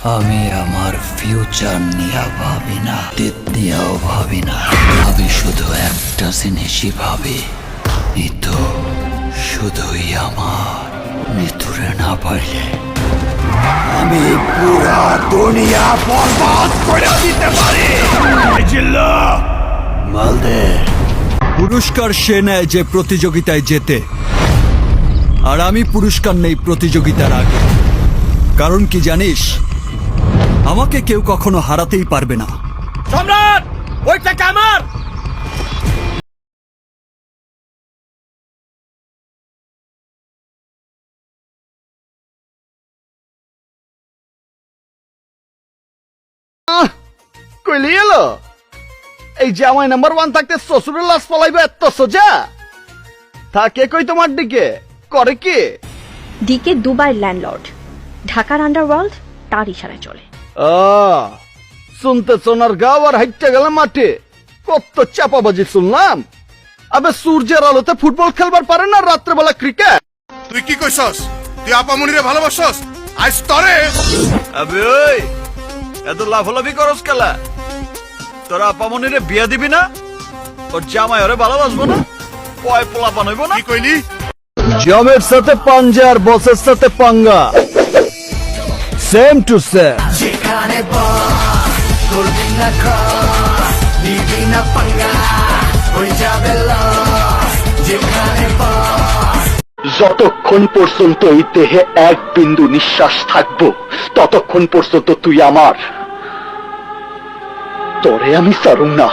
আমি আমার ফিউচার নিয়ে ভাবি না, অতীত নিয়েও ভাবি না। আমি শুধু একটা জিনিসই ভাবি, মৃত্যু শুধুই আমার। মৃত্যুরে না পাইলে আমি পুরা দুনিয়া বরবাদ করে দিতে পারি। মালদে পুরস্কার সে নেয় যে প্রতিযোগিতায় জেতে, আর আমি পুরস্কার নেই প্রতিযোগিতার আগে। কারণ কি জানিস, আমাকে কেউ কখনো হারাতেই পারবে না। সম্রাট, ওইটাকে আমার। কইলি এলো এই যে আমায় নাম্বার 1 থাকতে শ্বশুরের লাশ ফলাইবে এত সোজা? থাকে কই তোমার দিকে করে কি? ডিকে দুবাইয়ের ল্যান্ডলর্ড, ঢাকার আন্ডারওয়ার্ল্ড তার ইশারায় চলে। শুনতে সোনার গাও আর হাইটে গেলাম মাঠে, কত চাপাবাজি শুনলাম। আবে সূর্যের আলোতে ফুটবল খেলবার পারে না, রাত্রেবেলা ক্রিকেট। তুই কি কইছস? তুই আপামনিরে ভালোবাসছস? আজ তরে আবে ওই এত লাফালাফি করস খেলা, তোরা আপামনিরে বিয়া দিবি না? ওর জামাই ওরে ভালোবাসবো না? পয় পোলা বানাইবো না? কি কইলি? জমের সাথে পাঞ্জা আর বসের সাথে পাঙ্গা, সেম টু সেম। যতক্ষণ পর্যন্ত এই দেহে এক বিন্দু নিঃশ্বাস থাকবো, ততক্ষণ পর্যন্ত তুই আমার। তোরে আমি ছাড়ুম না।